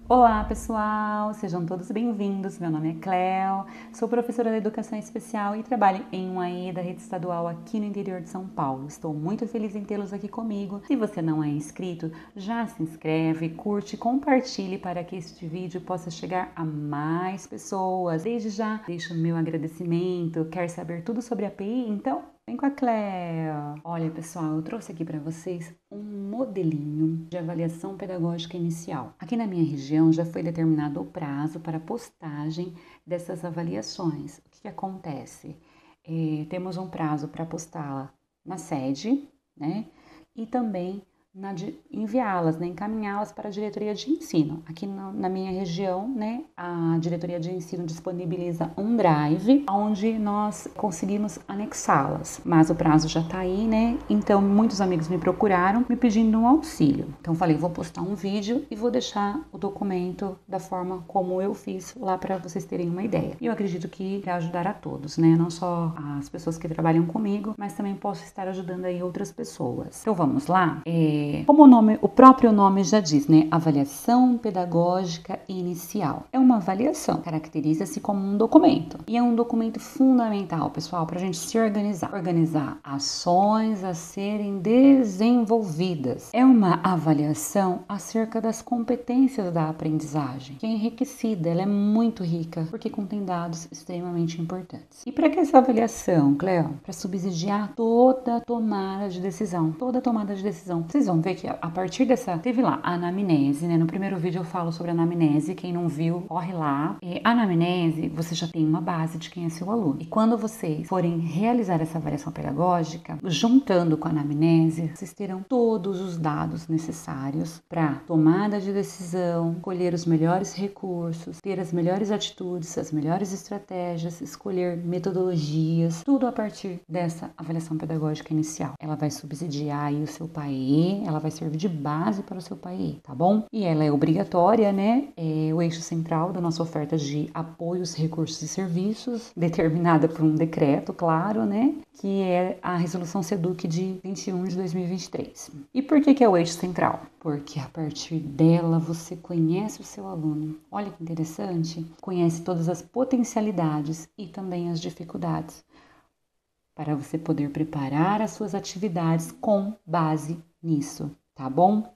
Olá pessoal, sejam todos bem-vindos. Meu nome é Cleo, sou professora de Educação Especial e trabalho em uma EE da rede estadual aqui no interior de São Paulo. Estou muito feliz em tê-los aqui comigo. Se você não é inscrito, já se inscreve, curte, compartilhe para que este vídeo possa chegar a mais pessoas. Desde já, deixo o meu agradecimento. Quer saber tudo sobre a API? Então, vem com a Cleo! Olha pessoal, eu trouxe aqui para vocês um modelinho de avaliação pedagógica inicial. Aqui na minha região já foi determinado o prazo para postagem dessas avaliações. O que acontece? Temos um prazo para postá-la na sede, né? E também enviá-las, né, encaminhá-las para a diretoria de ensino. Aqui na minha região, né, a diretoria de ensino disponibiliza um drive onde nós conseguimos anexá-las, mas o prazo já está aí, né? Então muitos amigos me procuraram me pedindo um auxílio. Então falei, vou postar um vídeo e vou deixar o documento da forma como eu fiz lá para vocês terem uma ideia. E eu acredito que vai ajudar a todos, né? Não só as pessoas que trabalham comigo, mas também posso estar ajudando aí outras pessoas. Então vamos lá? Como o próprio nome já diz, né? Avaliação pedagógica inicial. É uma avaliação, caracteriza-se como um documento. E é um documento fundamental, pessoal, para a gente se organizar. Organizar ações a serem desenvolvidas. É uma avaliação acerca das competências da aprendizagem, que é enriquecida, ela é muito rica, porque contém dados extremamente importantes. E para que essa avaliação, Cleo? Para subsidiar toda tomada de decisão. Toda tomada de decisão. Vocês vão ver que a partir dessa, teve lá a anamnese, né? No primeiro vídeo eu falo sobre a anamnese, quem não viu, corre lá. A anamnese, você já tem uma base de quem é seu aluno. E quando vocês forem realizar essa avaliação pedagógica, juntando com a anamnese, vocês terão todos os dados necessários para tomada de decisão, escolher os melhores recursos, ter as melhores atitudes, as melhores estratégias, escolher metodologias, tudo a partir dessa avaliação pedagógica inicial. Ela vai subsidiar aí o seu PAE, ela vai servir de base para o seu PAE, tá bom? E ela é obrigatória, né? É o eixo central da nossa oferta de apoios, recursos e serviços, determinada por um decreto, claro, né? Que é a Resolução SEDUC de 21 de 2023. E por que é o eixo central? Porque a partir dela você conhece o seu aluno. Olha que interessante, conhece todas as potencialidades e também as dificuldades, para você poder preparar as suas atividades com base nisso, tá bom?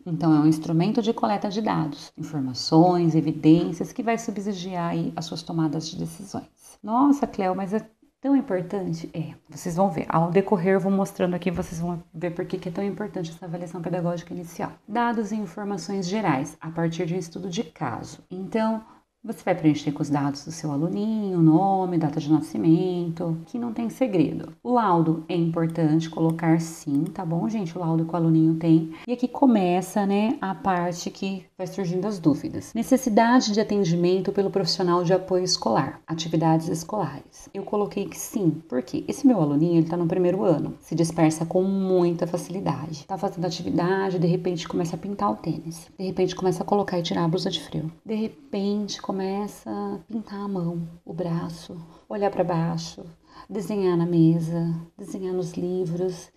Então, é um instrumento de coleta de dados, informações, evidências que vai subsidiar aí as suas tomadas de decisões. Nossa, Cleo, mas é tão importante? Vocês vão ver. Ao decorrer, eu vou mostrando aqui, vocês vão ver por que é tão importante essa avaliação pedagógica inicial. Dados e informações gerais, a partir de um estudo de caso. Então, você vai preencher com os dados do seu aluninho, nome, data de nascimento, que não tem segredo. O laudo é importante colocar sim, tá bom, gente? O laudo que o aluninho tem. E aqui começa, né, a parte que vai surgindo as dúvidas. Necessidade de atendimento pelo profissional de apoio escolar, atividades escolares. Eu coloquei que sim, porque esse meu aluninho, ele tá no primeiro ano, se dispersa com muita facilidade. Tá fazendo atividade, de repente começa a pintar o tênis. De repente começa a colocar e tirar a blusa de frio. De repente começa a pintar a mão, o braço, olhar para baixo, desenhar na mesa, desenhar nos livros.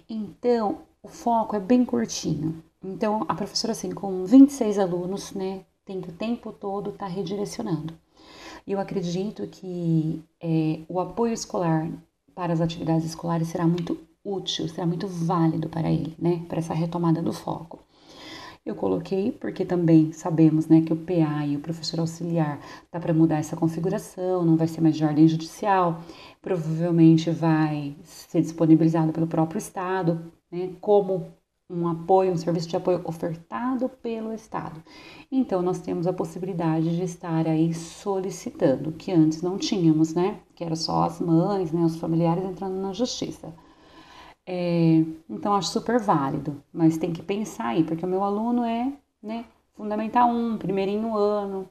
Então, o foco é bem curtinho. Então, a professora, assim, com 26 alunos, né, tem que o tempo todo estar redirecionando. E eu acredito que o apoio escolar para as atividades escolares será muito útil, será muito válido para ele, né, para essa retomada do foco. Eu coloquei porque também sabemos, né, que o PA e o professor auxiliar dá para mudar essa configuração, não vai ser mais de ordem judicial, provavelmente vai ser disponibilizado pelo próprio Estado, né, como um apoio, um serviço de apoio ofertado pelo Estado. Então, nós temos a possibilidade de estar aí solicitando, que antes não tínhamos, né, que era só as mães, né, os familiares entrando na justiça. Então, acho super válido, mas tem que pensar aí, porque o meu aluno é, né, Fundamental 1, primeirinho ano.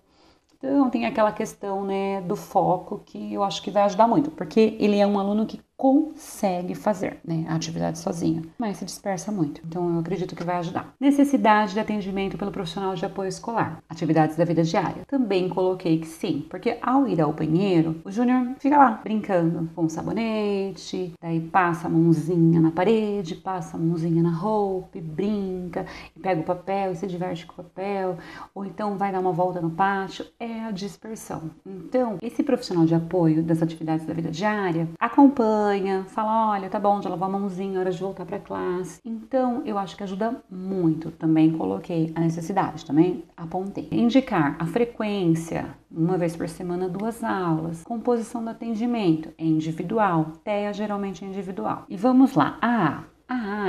Então, tem aquela questão, né, do foco que eu acho que vai ajudar muito, porque ele é um aluno que consegue fazer, né, a atividade sozinha, mas se dispersa muito. Então eu acredito que vai ajudar. Necessidade de atendimento pelo profissional de apoio escolar. Atividades da vida diária. Também coloquei que sim, porque ao ir ao banheiro, o Júnior fica lá brincando com sabonete, daí passa a mãozinha na parede, passa a mãozinha na roupa, e brinca, e pega o papel e se diverte com o papel, ou então vai dar uma volta no pátio. É a dispersão. Então, esse profissional de apoio das atividades da vida diária acompanha, fala, olha, tá bom, já lavou a mãozinha, hora de voltar para a classe. Então, eu acho que ajuda muito. Também coloquei a necessidade, também apontei. Indicar a frequência, uma vez por semana, 2 aulas. Composição do atendimento, é individual. TEA geralmente é individual. E vamos lá.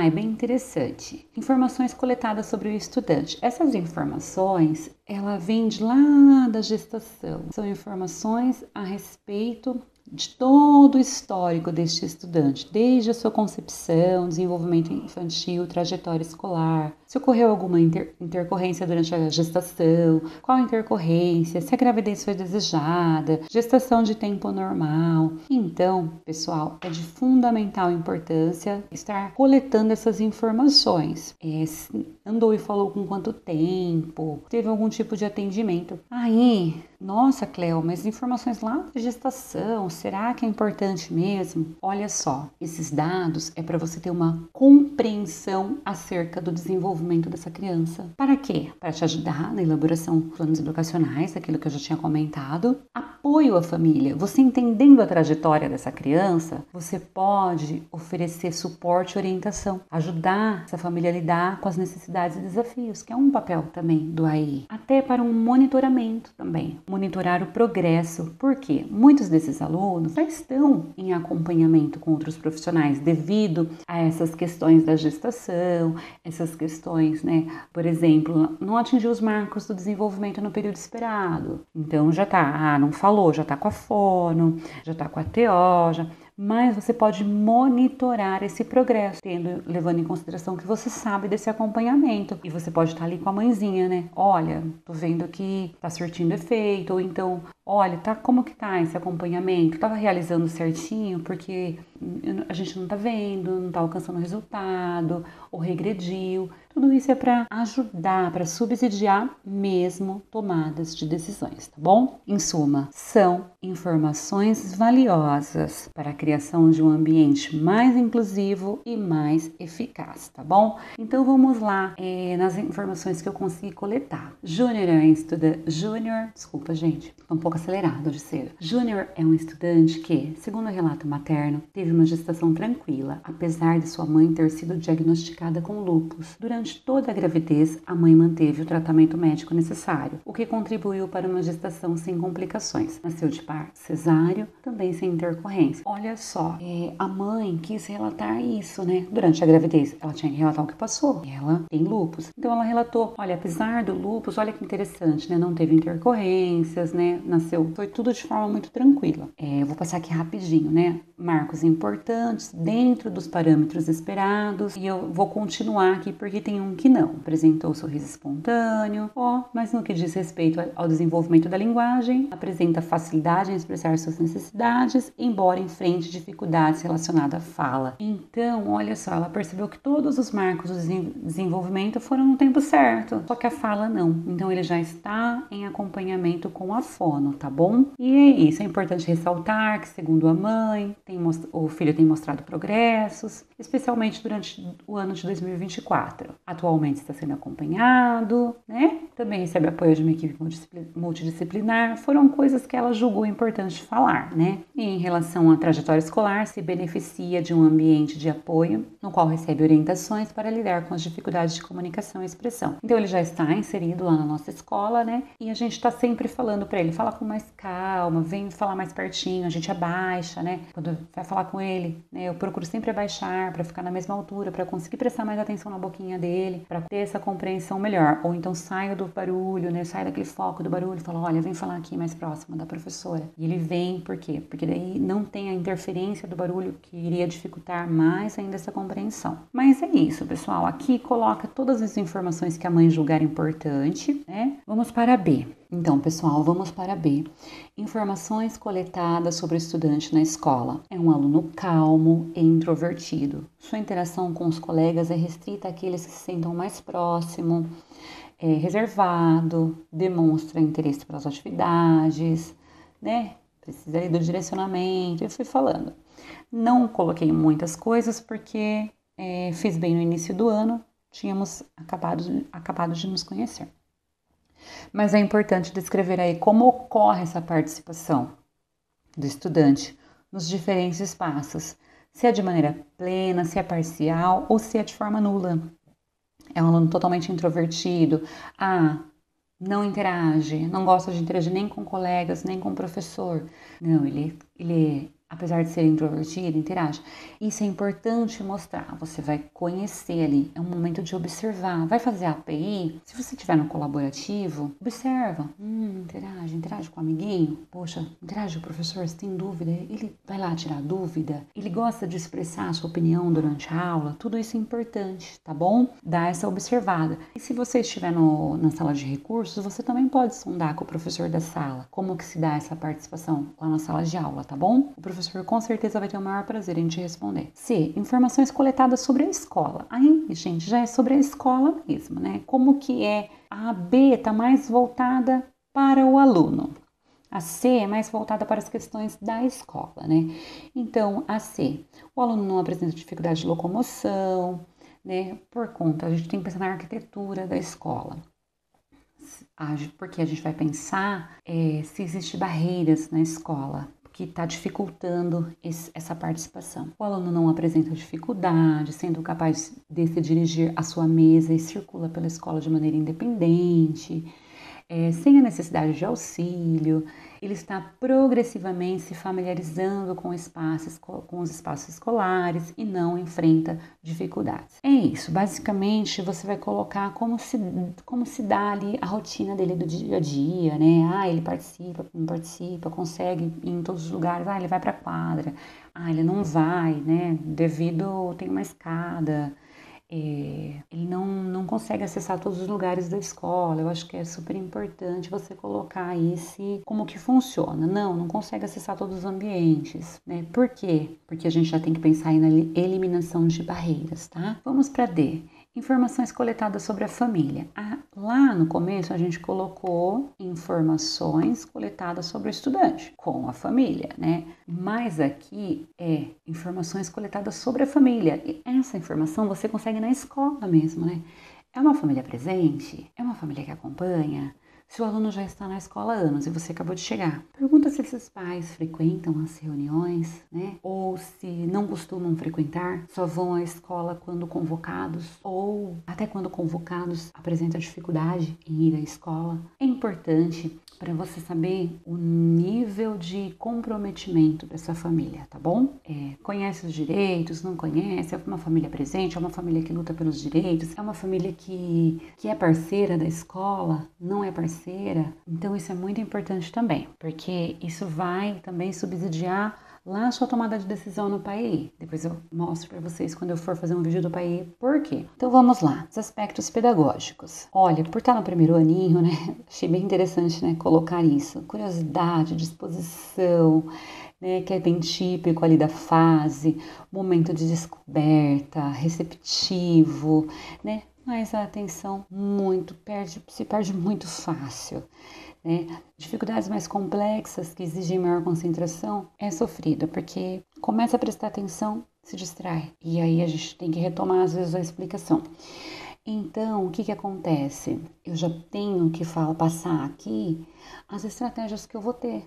É bem interessante. Informações coletadas sobre o estudante. Essas informações, ela vem de lá da gestação. São informações a respeito de todo o histórico deste estudante, desde a sua concepção, desenvolvimento infantil, trajetória escolar, se ocorreu alguma intercorrência durante a gestação, qual a intercorrência, se a gravidez foi desejada, gestação de tempo normal. Então, pessoal, é de fundamental importância estar coletando essas informações. Andou e falou com quanto tempo, teve algum tipo de atendimento. Nossa, Cleo, mas informações lá da gestação, será que é importante mesmo? Olha só, esses dados é para você ter uma compreensão acerca do desenvolvimento dessa criança. Para quê? Para te ajudar na elaboração de planos educacionais, aquilo que eu já tinha comentado. Apoio à família. Você entendendo a trajetória dessa criança, você pode oferecer suporte e orientação, ajudar essa família a lidar com as necessidades e desafios, que é um papel também do AEI. Até para um monitoramento também. Monitorar o progresso, porque muitos desses alunos já estão em acompanhamento com outros profissionais devido a essas questões da gestação, essas questões, né? Por exemplo, não atingiu os marcos do desenvolvimento no período esperado, então já tá, não falou, já tá com a fono, já tá com a TO, mas você pode monitorar esse progresso, levando em consideração que você sabe desse acompanhamento. E você pode estar ali com a mãezinha, né? Olha, tô vendo que tá surtindo efeito, ou então, olha, como que tá esse acompanhamento? Tava realizando certinho, porque a gente não tá vendo, não tá alcançando o resultado, ou regrediu. Tudo isso é para ajudar, para subsidiar mesmo tomadas de decisões, tá bom? Em suma, são informações valiosas para a criação de um ambiente mais inclusivo e mais eficaz, tá bom? Então vamos lá nas informações que eu consegui coletar. Desculpa gente, tô um pouco acelerado de ser. Júnior é um estudante que, segundo o relato materno, teve uma gestação tranquila, apesar de sua mãe ter sido diagnosticada com lúpus. Durante toda a gravidez, a mãe manteve o tratamento médico necessário, o que contribuiu para uma gestação sem complicações. Nasceu de parto cesáreo, também sem intercorrência. Olha só, a mãe quis relatar isso, né? Durante a gravidez, ela tinha que relatar o que passou. Ela tem lúpus. Então ela relatou, olha, apesar do lúpus, olha que interessante, né? Não teve intercorrências, né? Foi tudo de forma muito tranquila. Eu vou passar aqui rapidinho, né? Marcos importantes, dentro dos parâmetros esperados, e eu vou continuar aqui porque tem um que não. Apresentou sorriso espontâneo, mas no que diz respeito ao desenvolvimento da linguagem, apresenta facilidade em expressar suas necessidades, embora enfrente dificuldades relacionadas à fala. Então, olha só, ela percebeu que todos os marcos do desenvolvimento foram no tempo certo, só que a fala não. Então, ele já está em acompanhamento com a fono, tá bom? E é isso, é importante ressaltar que, segundo a mãe, o filho tem mostrado progressos, especialmente durante o ano de 2024. Atualmente está sendo acompanhado, né? Também recebe apoio de uma equipe multidisciplinar. Foram coisas que ela julgou importante falar, né? E em relação à trajetória escolar, se beneficia de um ambiente de apoio, no qual recebe orientações para lidar com as dificuldades de comunicação e expressão. Então ele já está inserido lá na nossa escola, né? E a gente está sempre falando para ele, fala com mais calma, vem falar mais pertinho, a gente abaixa, né? Quando vai falar com ele, né? Eu procuro sempre abaixar para ficar na mesma altura, para conseguir prestar mais atenção na boquinha dele, para ter essa compreensão melhor. Ou então saio do barulho, né? Sai daquele foco do barulho e fala, olha, vem falar aqui mais próximo da professora. E ele vem, por quê? Porque daí não tem a interferência do barulho que iria dificultar mais ainda essa compreensão. Mas é isso, pessoal. Aqui coloca todas as informações que a mãe julgar importante, né? Vamos para B. Então, pessoal, vamos para B. Informações coletadas sobre o estudante na escola. É um aluno calmo e introvertido. Sua interação com os colegas é restrita àqueles que se sentam mais próximo, é reservado, demonstra interesse pelas atividades, né? Precisa ali do direcionamento. Eu fui falando. Não coloquei muitas coisas porque fiz bem no início do ano, tínhamos acabado de nos conhecer. Mas é importante descrever aí como ocorre essa participação do estudante nos diferentes espaços, se é de maneira plena, se é parcial ou se é de forma nula. É um aluno totalmente introvertido, não interage, não gosta de interagir nem com colegas, nem com o professor. Não, ele apesar de ser introvertido, interage. Isso é importante mostrar. Você vai conhecer ali. É um momento de observar. Vai fazer a API? Se você estiver no colaborativo, observa. Interage com o amiguinho. Poxa, interage com o professor, se tem dúvida. Ele vai lá tirar dúvida. Ele gosta de expressar a sua opinião durante a aula. Tudo isso é importante, tá bom? Dá essa observada. E se você estiver na sala de recursos, você também pode sondar com o professor da sala. Como que se dá essa participação lá na sala de aula, tá bom? O professor com certeza vai ter o maior prazer em te responder. C. Informações coletadas sobre a escola. Aí, gente, já é sobre a escola mesmo, né? Como que é? A B está mais voltada para o aluno. A C é mais voltada para as questões da escola, né? Então, a C. O aluno não apresenta dificuldade de locomoção, né? Por conta, a gente tem que pensar na arquitetura da escola. Porque a gente vai pensar se existem barreiras na escola que está dificultando essa participação. O aluno não apresenta dificuldade, sendo capaz de se dirigir à sua mesa e circula pela escola de maneira independente, sem a necessidade de auxílio. Ele está progressivamente se familiarizando com os espaços escolares e não enfrenta dificuldades. É isso, basicamente você vai colocar como se dá ali a rotina dele do dia a dia, né? Ele participa, não participa, consegue ir em todos os lugares, ele vai para a quadra, ele não vai, né? Devido tem uma escada. Ele não consegue acessar todos os lugares da escola. Eu acho que é super importante você colocar como que funciona. Não consegue acessar todos os ambientes, né? Por quê? Porque a gente já tem que pensar aí na eliminação de barreiras, tá? Vamos para D. Informações coletadas sobre a família. Lá no começo a gente colocou informações coletadas sobre o estudante com a família, né? Mas aqui é informações coletadas sobre a família. E essa informação você consegue na escola mesmo, né? É uma família presente? É uma família que acompanha? Se o aluno já está na escola há anos e você acabou de chegar, pergunta se esses pais frequentam as reuniões, né? Ou se não costumam frequentar, só vão à escola quando convocados, ou até quando convocados apresentam dificuldade em ir à escola. É importante para você saber o nível de comprometimento dessa família, tá bom? Conhece os direitos, não conhece, é uma família presente, é uma família que luta pelos direitos, é uma família que é parceira da escola, não é parceira. Então isso é muito importante também, porque isso vai também subsidiar lá a sua tomada de decisão no PAEI. Depois eu mostro para vocês quando eu for fazer um vídeo do PAEI por quê. Então vamos lá, os aspectos pedagógicos. Olha, por estar no primeiro aninho, né, achei bem interessante, né, colocar isso. Curiosidade, disposição, né, que é bem típico ali da fase, momento de descoberta, receptivo, né, mas a atenção se perde muito fácil, né? Dificuldades mais complexas que exigem maior concentração é sofrida, porque começa a prestar atenção, se distrai, e aí a gente tem que retomar às vezes a explicação. Então, o que acontece? Eu já tenho que passar aqui as estratégias que eu vou ter.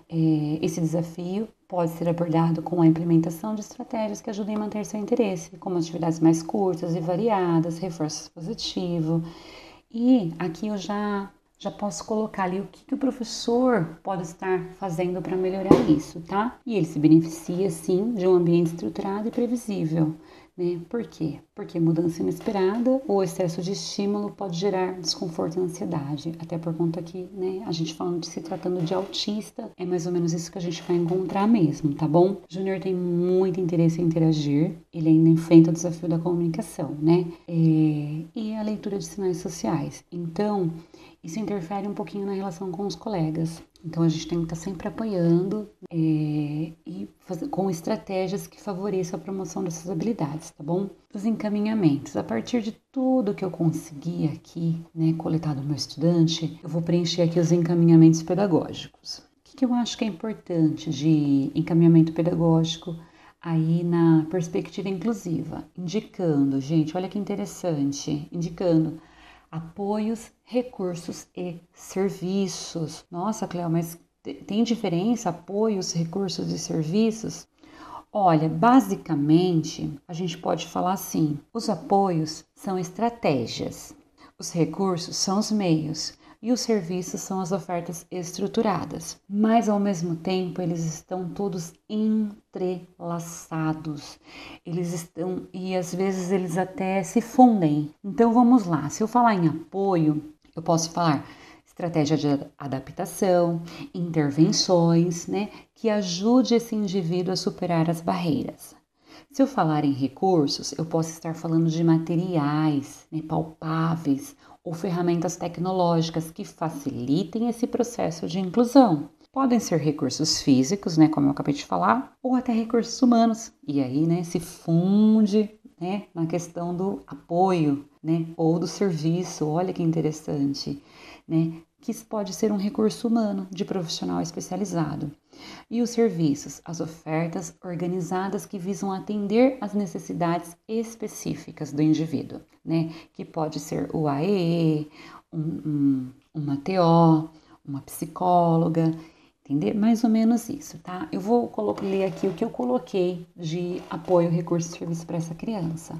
Esse desafio pode ser abordado com a implementação de estratégias que ajudem a manter seu interesse, como atividades mais curtas e variadas, reforço positivo. E aqui eu já posso colocar ali o que o professor pode estar fazendo para melhorar isso, tá? E ele se beneficia, sim, de um ambiente estruturado e previsível, né? Por quê? porque mudança inesperada ou excesso de estímulo pode gerar desconforto e ansiedade. Até por conta que, né, a gente falando de se tratando de autista, é mais ou menos isso que a gente vai encontrar mesmo, tá bom? Júnior tem muito interesse em interagir, ele ainda enfrenta o desafio da comunicação, né? E a leitura de sinais sociais. Então, isso interfere um pouquinho na relação com os colegas. Então, a gente tem que estar sempre apoiando e com estratégias que favoreçam a promoção dessas habilidades, tá bom? Os encaminhamentos. A partir de tudo que eu consegui aqui, né, coletar do meu estudante, eu vou preencher aqui os encaminhamentos pedagógicos. O que eu acho que é importante de encaminhamento pedagógico aí na perspectiva inclusiva? Indicando, gente, olha que interessante, indicando apoios, recursos e serviços. Nossa, Cleo, mas tem diferença apoios, recursos e serviços? Olha, basicamente, a gente pode falar assim: os apoios são estratégias, os recursos são os meios e os serviços são as ofertas estruturadas. Mas, ao mesmo tempo, eles estão todos entrelaçados. Eles estão, e às vezes eles até se fundem. Então, vamos lá. Se eu falar em apoio, eu posso falar estratégia de adaptação, intervenções, né, que ajude esse indivíduo a superar as barreiras. Se eu falar em recursos, eu posso estar falando de materiais, né, palpáveis ou ferramentas tecnológicas que facilitem esse processo de inclusão. Podem ser recursos físicos, né, como eu acabei de falar, ou até recursos humanos. E aí, né, se funde, né, na questão do apoio, né, ou do serviço. Olha que interessante, né, que isso pode ser um recurso humano de profissional especializado. E os serviços, as ofertas organizadas que visam atender às necessidades específicas do indivíduo, né, que pode ser o AEE, uma TO, uma psicóloga, entender? Mais ou menos isso, tá? Eu vou ler aqui o que eu coloquei de apoio, recurso e serviço para essa criança.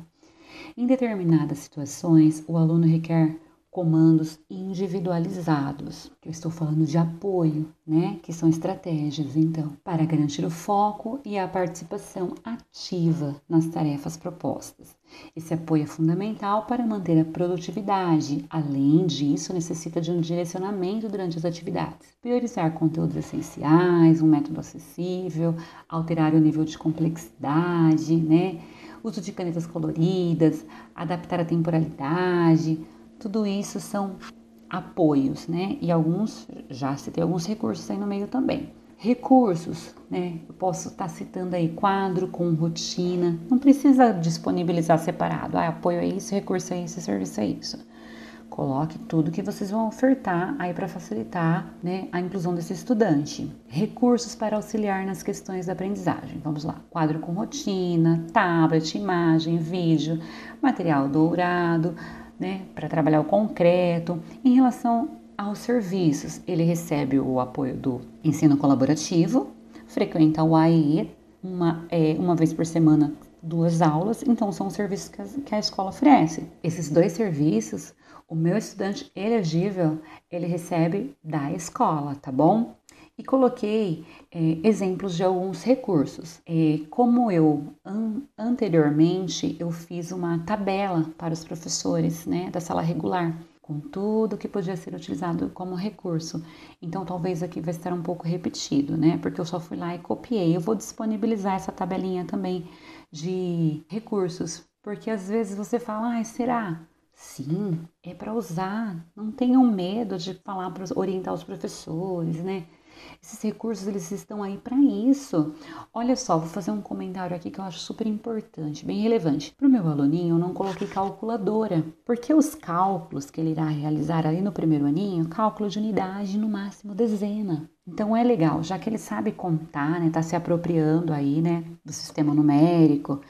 Em determinadas situações, o aluno requer comandos individualizados, que eu estou falando de apoio, né? Que são estratégias, então, para garantir o foco e a participação ativa nas tarefas propostas. Esse apoio é fundamental para manter a produtividade. Além disso, necessita de um direcionamento durante as atividades. Priorizar conteúdos essenciais, um método acessível, alterar o nível de complexidade, né? Uso de canetas coloridas, adaptar a temporalidade, tudo isso são apoios, né? E já citei alguns recursos aí no meio também. Recursos, né? Eu posso estar citando aí quadro com rotina, não precisa disponibilizar separado. Apoio é isso, recurso é isso, serviço é isso. Coloque tudo que vocês vão ofertar aí para facilitar, né, a inclusão desse estudante. Recursos para auxiliar nas questões da aprendizagem. Vamos lá. Quadro com rotina, tablet, imagem, vídeo, material dourado, né, para trabalhar o concreto. Em relação aos serviços, ele recebe o apoio do ensino colaborativo, frequenta o AE uma vez por semana, 2 aulas, então são os serviços que a escola oferece. Esses 2 serviços, o meu estudante elegível, ele recebe da escola, tá bom? E coloquei exemplos de alguns recursos. Como anteriormente, eu fiz uma tabela para os professores, né, da sala regular, com tudo que podia ser utilizado como recurso. Então, talvez aqui vai estar um pouco repetido, né, porque eu só fui lá e copiei. Eu vou disponibilizar essa tabelinha também de recursos, porque às vezes você fala, será? Sim, é para usar. Não tenham medo de falar para orientar os professores, né? Esses recursos, eles estão aí para isso. Olha só, vou fazer um comentário aqui que eu acho super importante, bem relevante. Para o meu aluninho, eu não coloquei calculadora, porque os cálculos que ele irá realizar ali no primeiro aninho, cálculo de unidade, no máximo dezena. Então é legal, já que ele sabe contar, né, tá se apropriando aí, né, do sistema numérico.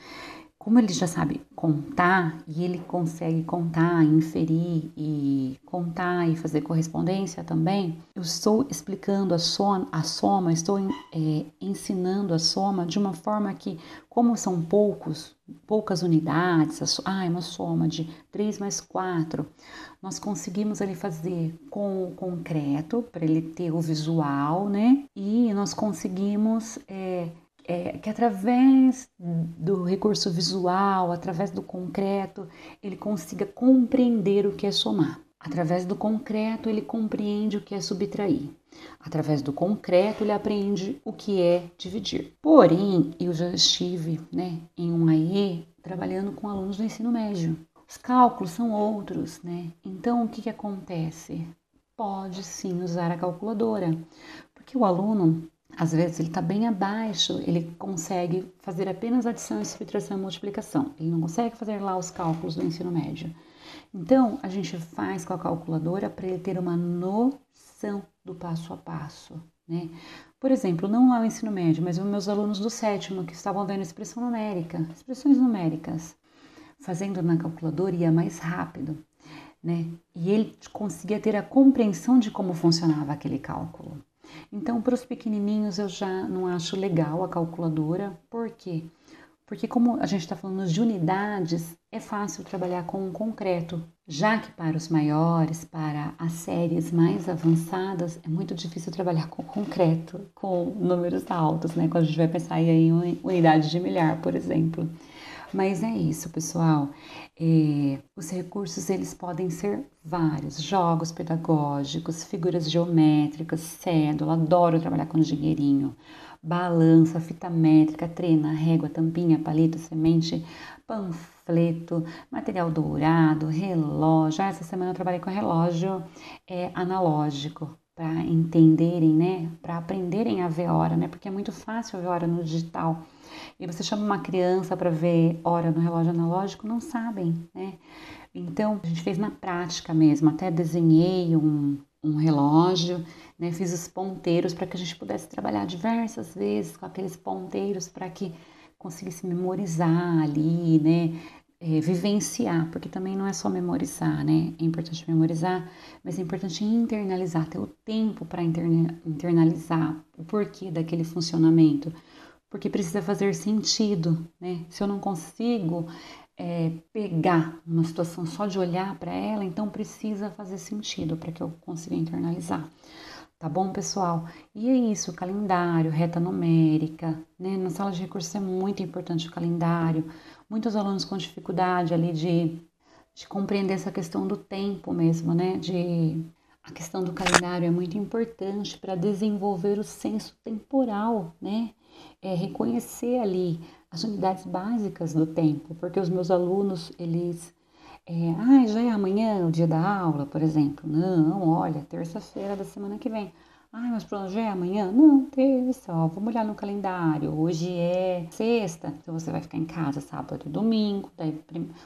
Como ele já sabe contar e ele consegue contar, inferir e contar e fazer correspondência também, eu estou explicando a soma, estou ensinando a soma de uma forma que, como são poucas unidades, é uma soma de 3 mais 4, nós conseguimos ali fazer com o concreto, para ele ter o visual, né? E nós conseguimos que através do recurso visual, através do concreto, ele consiga compreender o que é somar. Através do concreto, ele compreende o que é subtrair. Através do concreto, ele aprende o que é dividir. Porém, eu já estive, em um AE trabalhando com alunos do ensino médio. Os cálculos são outros, Então, o que acontece? Pode sim usar a calculadora, porque o aluno, às vezes, ele está bem abaixo, ele consegue fazer apenas adição, subtração e multiplicação. Ele não consegue fazer lá os cálculos do ensino médio. Então, a gente faz com a calculadora para ele ter uma noção do passo a passo, Por exemplo, não lá o ensino médio, mas os meus alunos do 7º que estavam vendo expressão numérica, expressões numéricas, fazendo na calculadora ia mais rápido, E ele conseguia ter a compreensão de como funcionava aquele cálculo. Então, para os pequenininhos eu já não acho legal a calculadora. Por quê? Porque como a gente está falando de unidades, é fácil trabalhar com o concreto, já que para os maiores, para as séries mais avançadas, é muito difícil trabalhar com concreto, com números altos, Quando a gente vai pensar em unidade de milhar, por exemplo. Mas é isso, pessoal. Os recursos, eles podem ser vários. Jogos pedagógicos, figuras geométricas, cédula, adoro trabalhar com dinheirinho. Balança, fita métrica, trena, régua, tampinha, palito, semente, panfleto, material dourado, relógio. Essa semana eu trabalhei com relógio analógico, para entenderem, para aprenderem a ver hora, Porque é muito fácil ver hora no digital. E você chama uma criança para ver hora no relógio analógico, não sabem, Então, a gente fez na prática mesmo, até desenhei um relógio, fiz os ponteiros para que a gente pudesse trabalhar diversas vezes com aqueles ponteiros para que conseguisse memorizar ali, vivenciar, porque também não é só memorizar, É importante memorizar, mas é importante internalizar, ter o tempo para internalizar o porquê daquele funcionamento, porque precisa fazer sentido, Se eu não consigo pegar uma situação só de olhar para ela, então precisa fazer sentido para que eu consiga internalizar. Tá bom, pessoal? E é isso, calendário, reta numérica, Na sala de recursos é muito importante o calendário. Muitos alunos com dificuldade ali de compreender essa questão do tempo mesmo, A questão do calendário é muito importante para desenvolver o senso temporal, reconhecer ali as unidades básicas do tempo, porque os meus alunos, eles... já é amanhã o dia da aula, por exemplo? Não, olha, terça-feira da semana que vem. Mas pronto, já é amanhã? Não, terça, vamos olhar no calendário. Hoje é sexta, então você vai ficar em casa sábado e domingo. Daí,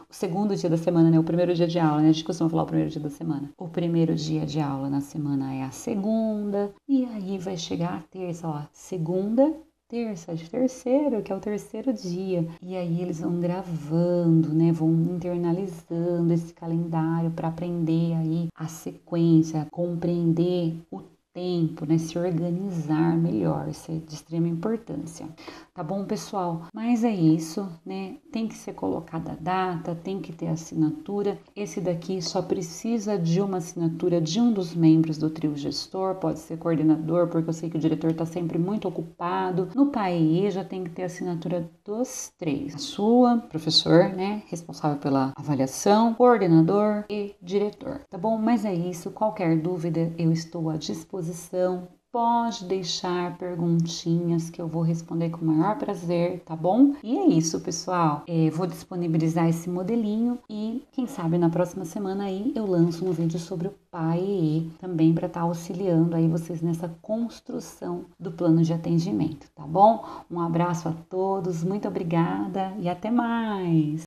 o segundo dia da semana, O primeiro dia de aula, A gente costuma falar o primeiro dia da semana. O primeiro dia de aula na semana é a segunda. E aí vai chegar a terça, segunda, terça de terceiro, que é o terceiro dia. E aí eles vão gravando, vão internalizando esse calendário para aprender aí a sequência, compreender o tempo, se organizar melhor. Isso é de extrema importância. Tá bom, pessoal? Mas é isso, Tem que ser colocada a data, tem que ter assinatura. Esse daqui só precisa de uma assinatura de um dos membros do trio gestor, pode ser coordenador, porque eu sei que o diretor está sempre muito ocupado. No PAE já tem que ter assinatura dos 3. A sua, professor, responsável pela avaliação, coordenador e diretor. Tá bom? Mas é isso. Qualquer dúvida, eu estou à disposição. Pode deixar perguntinhas que eu vou responder com o maior prazer, tá bom? E é isso, pessoal. Vou disponibilizar esse modelinho e quem sabe na próxima semana aí eu lanço um vídeo sobre o PAEE também para estar auxiliando aí vocês nessa construção do plano de atendimento, tá bom? Um abraço a todos, muito obrigada e até mais!